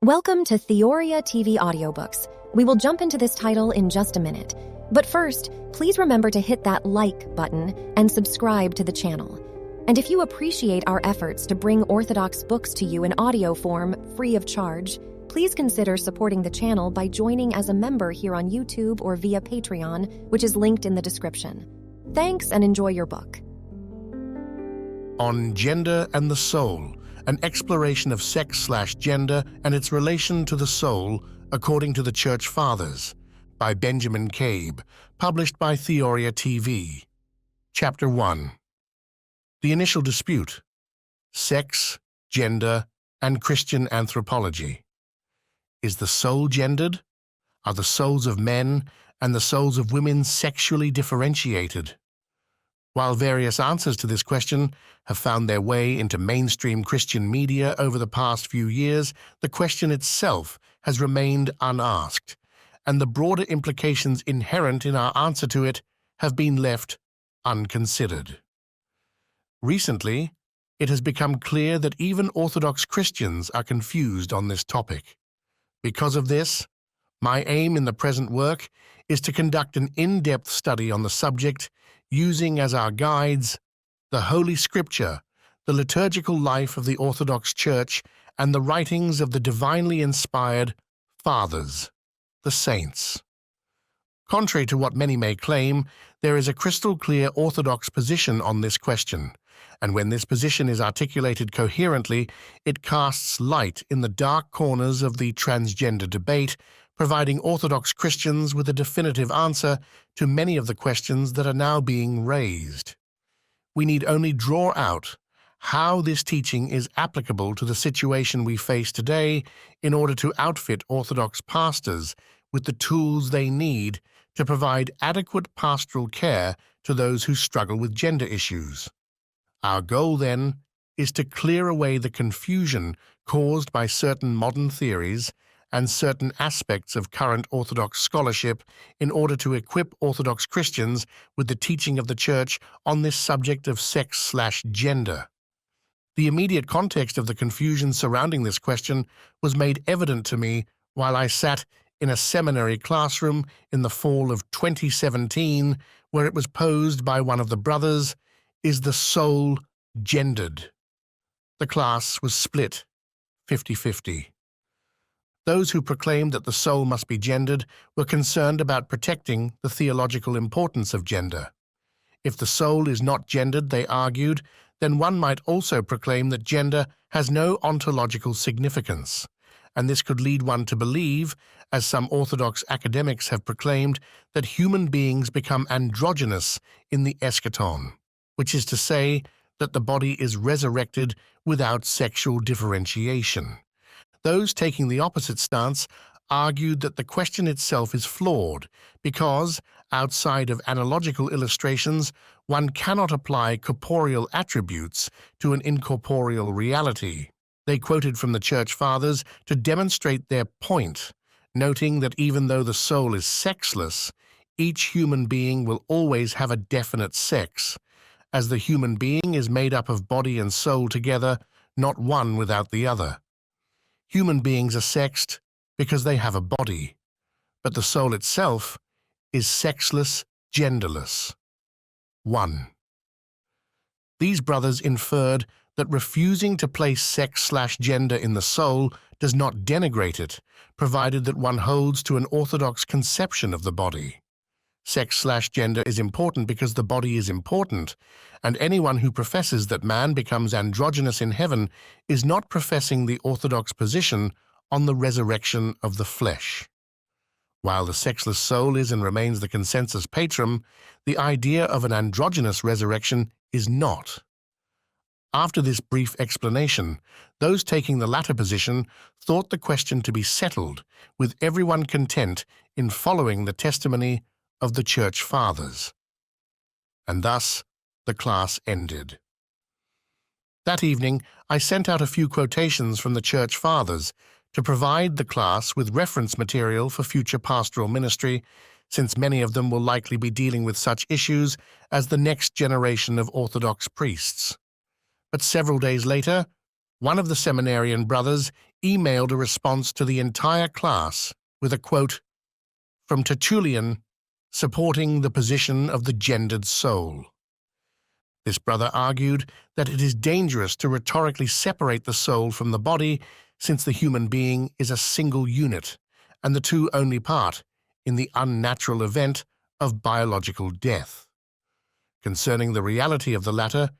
Welcome to Theoria TV audiobooks. We will jump into this title in just a minute. But first, please remember to hit that like button and subscribe to the channel. And if you appreciate our efforts to bring Orthodox books to you in audio form free of charge, please consider supporting the channel by joining as a member here on YouTube or via Patreon, which is linked in the description. Thanks and enjoy your book. On Gender and the Soul, an exploration of sex/gender and its relation to the soul according to the Church Fathers, by Benjamin Cabe, published by Theoria TV. Chapter 1. The Initial Dispute: Sex, Gender, and Christian Anthropology. Is the soul gendered? Are the souls of men and the souls of women sexually differentiated? While various answers to this question have found their way into mainstream Christian media over the past few years, the question itself has remained unasked, and the broader implications inherent in our answer to it have been left unconsidered. Recently, it has become clear that even Orthodox Christians are confused on this topic. Because of this, my aim in the present work is to conduct an in-depth study on the subject, using as our guides the Holy Scripture, the liturgical life of the Orthodox Church, and the writings of the divinely inspired Fathers, the Saints. Contrary to what many may claim, there is a crystal-clear Orthodox position on this question, and when this position is articulated coherently, it casts light in the dark corners of the transgender debate, providing Orthodox Christians with a definitive answer to many of the questions that are now being raised. We need only draw out how this teaching is applicable to the situation we face today in order to outfit Orthodox pastors with the tools they need to provide adequate pastoral care to those who struggle with gender issues. Our goal, then, is to clear away the confusion caused by certain modern theories and certain aspects of current Orthodox scholarship in order to equip Orthodox Christians with the teaching of the Church on this subject of sex/gender. The immediate context of the confusion surrounding this question was made evident to me while I sat in a seminary classroom in the fall of 2017, where it was posed by one of the brothers, "Is the soul gendered?" The class was split 50-50. Those who proclaimed that the soul must be gendered were concerned about protecting the theological importance of gender. If the soul is not gendered, they argued, then one might also proclaim that gender has no ontological significance, and this could lead one to believe, as some Orthodox academics have proclaimed, that human beings become androgynous in the eschaton, which is to say that the body is resurrected without sexual differentiation. Those taking the opposite stance argued that the question itself is flawed because, outside of analogical illustrations, one cannot apply corporeal attributes to an incorporeal reality. They quoted from the Church Fathers to demonstrate their point, noting that even though the soul is sexless, each human being will always have a definite sex, as the human being is made up of body and soul together, not one without the other. Human beings are sexed because they have a body, but the soul itself is sexless, genderless. 1. These brothers inferred that refusing to place sex/gender in the soul does not denigrate it, provided that one holds to an Orthodox conception of the body. Sex/gender is important because the body is important, and anyone who professes that man becomes androgynous in heaven is not professing the Orthodox position on the resurrection of the flesh. While the sexless soul is and remains the consensus patrum, the idea of an androgynous resurrection is not. After this brief explanation, those taking the latter position thought the question to be settled, with everyone content in following the testimony of the Church Fathers. And thus, the class ended. That evening, I sent out a few quotations from the Church Fathers to provide the class with reference material for future pastoral ministry, since many of them will likely be dealing with such issues as the next generation of Orthodox priests. But several days later, one of the seminarian brothers emailed a response to the entire class with a quote from Tertullian supporting the position of the gendered soul. This brother argued that it is dangerous to rhetorically separate the soul from the body, since the human being is a single unit, and the two only part in the unnatural event of biological death. Concerning the reality of the latter,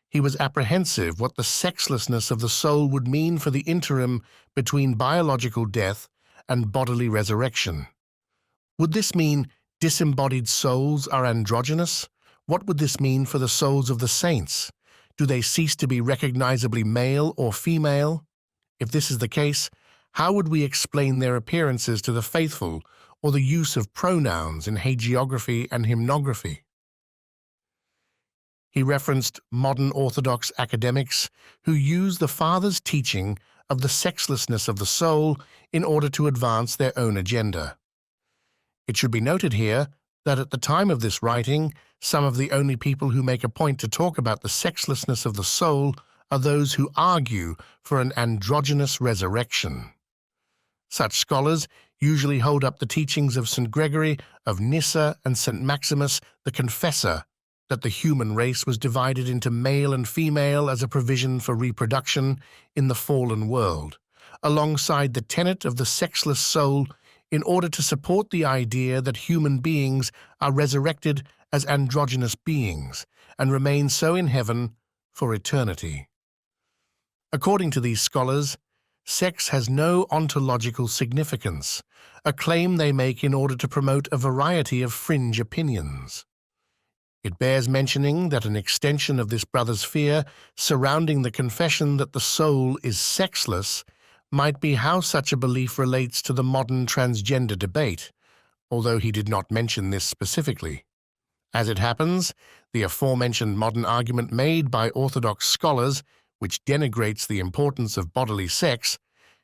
he was apprehensive what the sexlessness of the soul would mean for the interim between biological death and bodily resurrection. Would this mean disembodied souls are androgynous? What would this mean for the souls of the saints? Do they cease to be recognizably male or female? If this is the case, how would we explain their appearances to the faithful or the use of pronouns in hagiography and hymnography? He referenced modern Orthodox academics who use the Father's teaching of the sexlessness of the soul in order to advance their own agenda. It should be noted here that at the time of this writing, some of the only people who make a point to talk about the sexlessness of the soul are those who argue for an androgynous resurrection. Such scholars usually hold up the teachings of St. Gregory of Nyssa and St. Maximus the Confessor, that the human race was divided into male and female as a provision for reproduction in the fallen world, alongside the tenet of the sexless soul, in order to support the idea that human beings are resurrected as androgynous beings and remain so in heaven for eternity. According to these scholars, sex has no ontological significance, a claim they make in order to promote a variety of fringe opinions. It bears mentioning that an extension of this brother's fear surrounding the confession that the soul is sexless might be how such a belief relates to the modern transgender debate, although he did not mention this specifically. As it happens, the aforementioned modern argument made by Orthodox scholars, which denigrates the importance of bodily sex,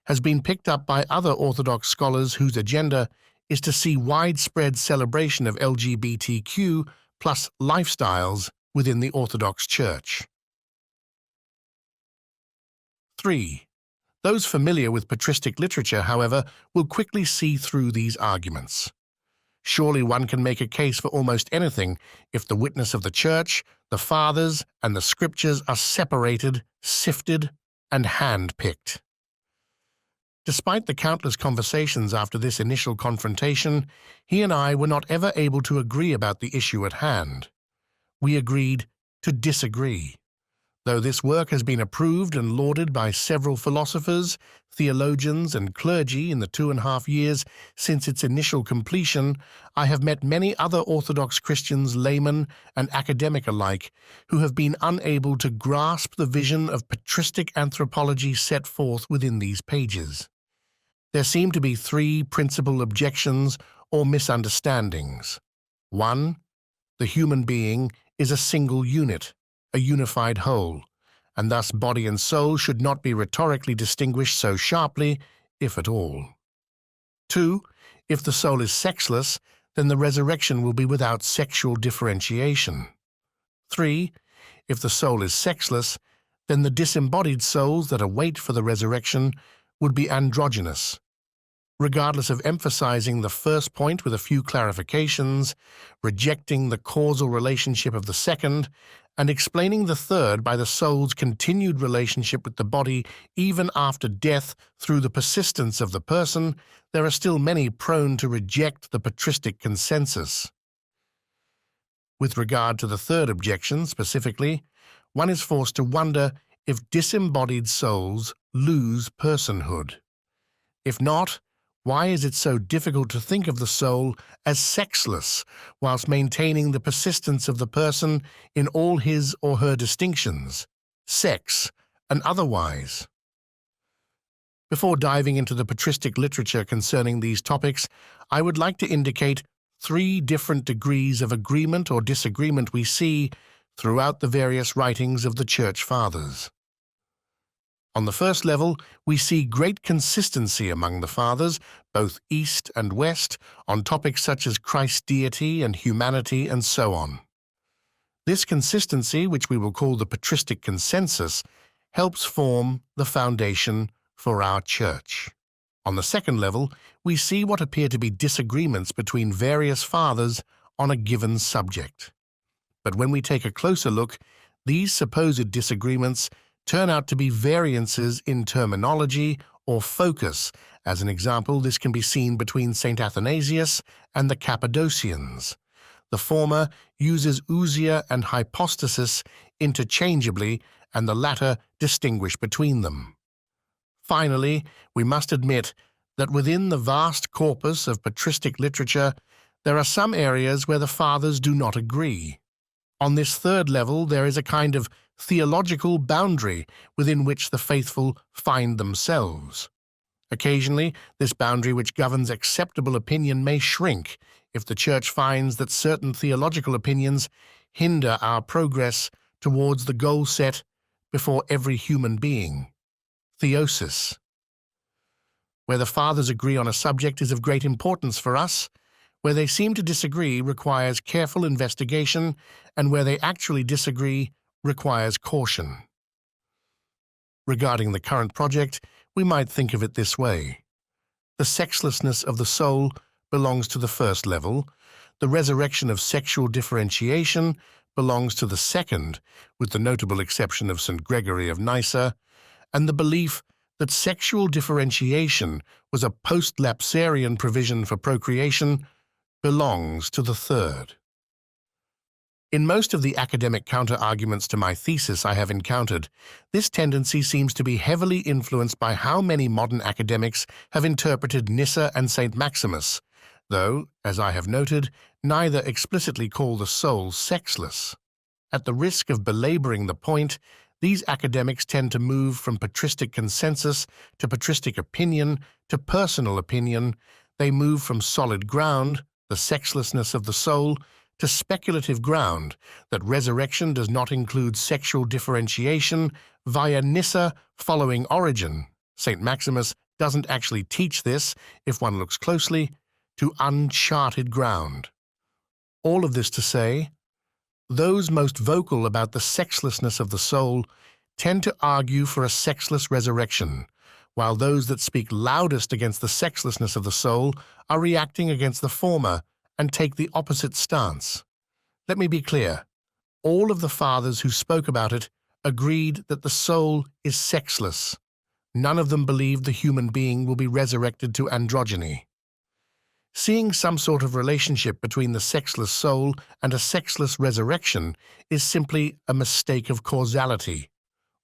has been picked up by other Orthodox scholars whose agenda is to see widespread celebration of LGBTQ plus lifestyles within the Orthodox Church. 3. Those familiar with patristic literature, however, will quickly see through these arguments. Surely one can make a case for almost anything if the witness of the Church, the Fathers, and the Scriptures are separated, sifted, and hand-picked. Despite the countless conversations after this initial confrontation, he and I were not ever able to agree about the issue at hand. We agreed to disagree. Though this work has been approved and lauded by several philosophers, theologians, and clergy in the 2.5 years since its initial completion, I have met many other Orthodox Christians, laymen, and academic alike, who have been unable to grasp the vision of patristic anthropology set forth within these pages. There seem to be 3 principal objections or misunderstandings. 1. The human being is a single unit, a unified whole, and thus body and soul should not be rhetorically distinguished so sharply, if at all. 2. If the soul is sexless, then the resurrection will be without sexual differentiation. 3. If the soul is sexless, then the disembodied souls that await for the resurrection would be androgynous. Regardless of emphasizing the first point with a few clarifications, rejecting the causal relationship of the second, and explaining the third by the soul's continued relationship with the body even after death through the persistence of the person, there are still many prone to reject the patristic consensus. With regard to the third objection specifically, one is forced to wonder if disembodied souls lose personhood. If not, why is it so difficult to think of the soul as sexless whilst maintaining the persistence of the person in all his or her distinctions, sex and otherwise? Before diving into the patristic literature concerning these topics, I would like to indicate 3 different degrees of agreement or disagreement we see throughout the various writings of the Church Fathers. On the first level, we see great consistency among the Fathers, both East and West, on topics such as Christ's deity and humanity and so on. This consistency, which we will call the patristic consensus, helps form the foundation for our church. On the second level, we see what appear to be disagreements between various fathers on a given subject. But when we take a closer look, these supposed disagreements turn out to be variances in terminology or focus. As an example, this can be seen between St. Athanasius and the Cappadocians. The former uses ousia and hypostasis interchangeably, and the latter distinguish between them. Finally, we must admit that within the vast corpus of patristic literature, there are some areas where the fathers do not agree. On this third level, there is a kind of theological boundary within which the faithful find themselves. Occasionally, this boundary which governs acceptable opinion may shrink if the Church finds that certain theological opinions hinder our progress towards the goal set before every human being. Theosis. Where the fathers agree on a subject is of great importance for us. Where they seem to disagree requires careful investigation, and where they actually disagree requires caution. Regarding the current project, we might think of it this way. The sexlessness of the soul belongs to the first level. The resurrection of sexual differentiation belongs to the second, with the notable exception of St. Gregory of Nyssa, and the belief that sexual differentiation was a post-lapsarian provision for procreation belongs to the third. In most of the academic counter-arguments to my thesis I have encountered, this tendency seems to be heavily influenced by how many modern academics have interpreted Nyssa and St. Maximus, though, as I have noted, neither explicitly call the soul sexless. At the risk of belaboring the point, these academics tend to move from patristic consensus to patristic opinion to personal opinion. They move from solid ground, the sexlessness of the soul, to speculative ground, that resurrection does not include sexual differentiation, via Nyssa following Origen. St. Maximus doesn't actually teach this, if one looks closely, to uncharted ground. All of this to say, those most vocal about the sexlessness of the soul tend to argue for a sexless resurrection, while those that speak loudest against the sexlessness of the soul are reacting against the former and take the opposite stance. Let me be clear. All of the fathers who spoke about it agreed that the soul is sexless. None of them believed the human being will be resurrected to androgyny. Seeing some sort of relationship between the sexless soul and a sexless resurrection is simply a mistake of causality,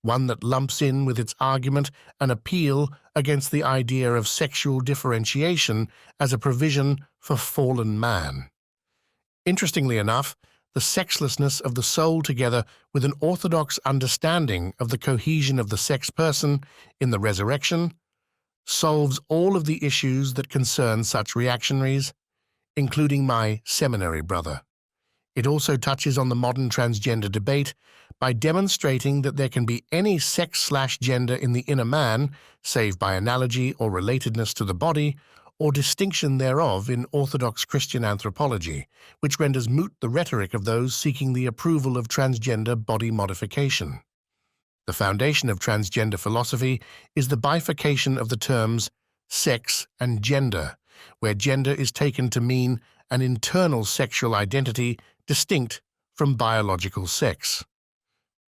one that lumps in with its argument an appeal against the idea of sexual differentiation as a provision for fallen man. Interestingly enough, the sexlessness of the soul, together with an orthodox understanding of the cohesion of the sex person in the resurrection, solves all of the issues that concern such reactionaries, including my seminary brother. It also touches on the modern transgender debate by demonstrating that there can be any sex/gender in the inner man, save by analogy or relatedness to the body, or distinction thereof in Orthodox Christian anthropology, which renders moot the rhetoric of those seeking the approval of transgender body modification. The foundation of transgender philosophy is the bifurcation of the terms sex and gender, where gender is taken to mean an internal sexual identity distinct from biological sex.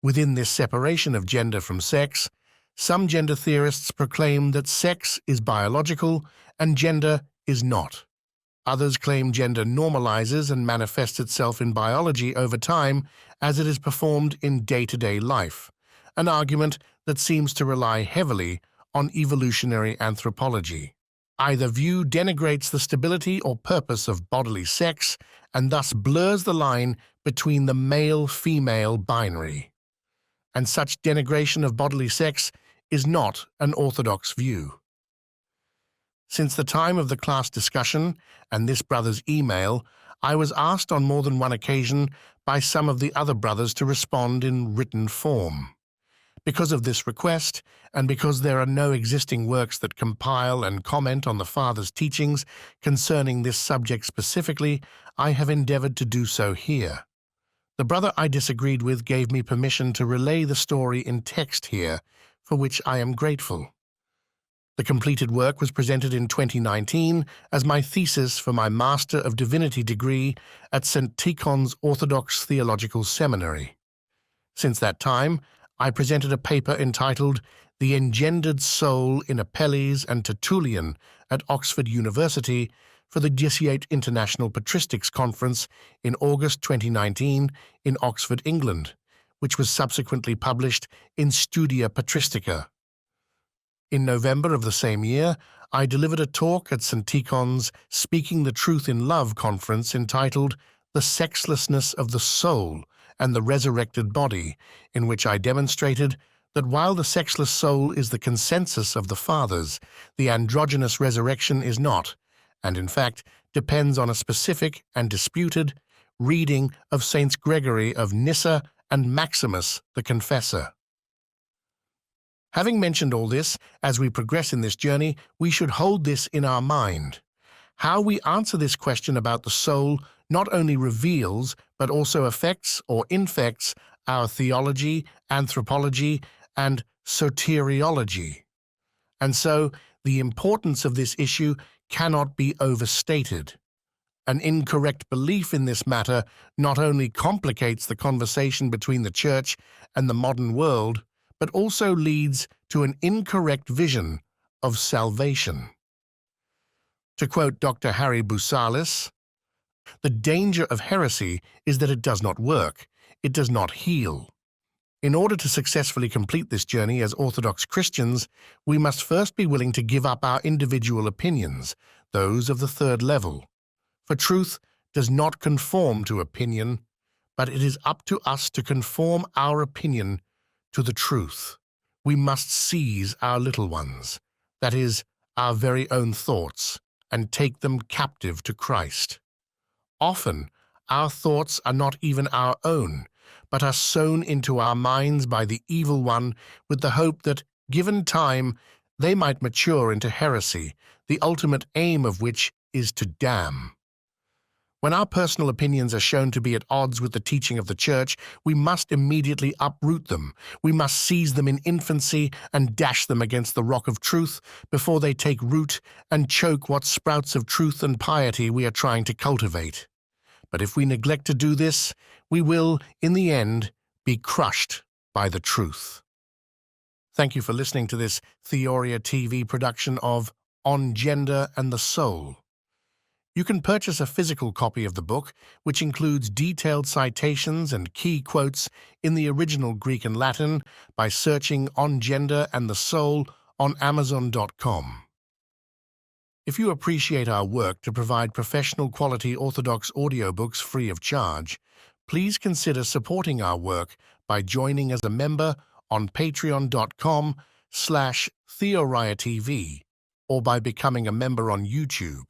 Within this separation of gender from sex, some gender theorists proclaim that sex is biological and gender is not. Others claim gender normalizes and manifests itself in biology over time as it is performed in day-to-day life, an argument that seems to rely heavily on evolutionary anthropology. Either view denigrates the stability or purpose of bodily sex and thus blurs the line between the male-female binary. And such denigration of bodily sex is not an orthodox view. Since the time of the class discussion and this brother's email, I was asked on more than one occasion by some of the other brothers to respond in written form. Because of this request, and because there are no existing works that compile and comment on the Father's teachings concerning this subject specifically, I have endeavored to do so here. The brother I disagreed with gave me permission to relay the story in text here, for which I am grateful. The completed work was presented in 2019 as my thesis for my Master of Divinity degree at St. Tikhon's Orthodox Theological Seminary. Since that time, I presented a paper entitled The Engendered Soul in Apelles and Tertullian at Oxford University for the Jesuit International Patristics Conference in August 2019 in Oxford, England, which was subsequently published in Studia Patristica. In November of the same year, I delivered a talk at St. Tikhon's Speaking the Truth in Love conference entitled The Sexlessness of the Soul and the Resurrected Body, in which I demonstrated that while the sexless soul is the consensus of the Fathers, the androgynous resurrection is not, and in fact depends on a specific and disputed reading of Saints Gregory of Nyssa and Maximus the Confessor. Having mentioned all this, as we progress in this journey, we should hold this in our mind. How we answer this question about the soul not only reveals, but also affects or infects our theology, anthropology, and soteriology. And so, the importance of this issue cannot be overstated. An incorrect belief in this matter not only complicates the conversation between the Church and the modern world, but also leads to an incorrect vision of salvation. To quote Dr. Harry Boussalis, "The danger of heresy is that it does not work, it does not heal. In order to successfully complete this journey as Orthodox Christians, we must first be willing to give up our individual opinions, those of the third level. For truth does not conform to opinion, but it is up to us to conform our opinion to the truth. We must seize our little ones, that is, our very own thoughts, and take them captive to Christ. Often, our thoughts are not even our own, but are sown into our minds by the evil one with the hope that, given time, they might mature into heresy, the ultimate aim of which is to damn. When our personal opinions are shown to be at odds with the teaching of the Church, we must immediately uproot them. We must seize them in infancy and dash them against the rock of truth before they take root and choke what sprouts of truth and piety we are trying to cultivate. But if we neglect to do this, we will, in the end, be crushed by the truth." Thank you for listening to this Theoria TV production of On Gender and the Soul. You can purchase a physical copy of the book, which includes detailed citations and key quotes in the original Greek and Latin, by searching On Gender and the Soul on Amazon.com. If you appreciate our work to provide professional quality Orthodox audiobooks free of charge, please consider supporting our work by joining as a member on patreon.com/TheoriaTV or by becoming a member on YouTube.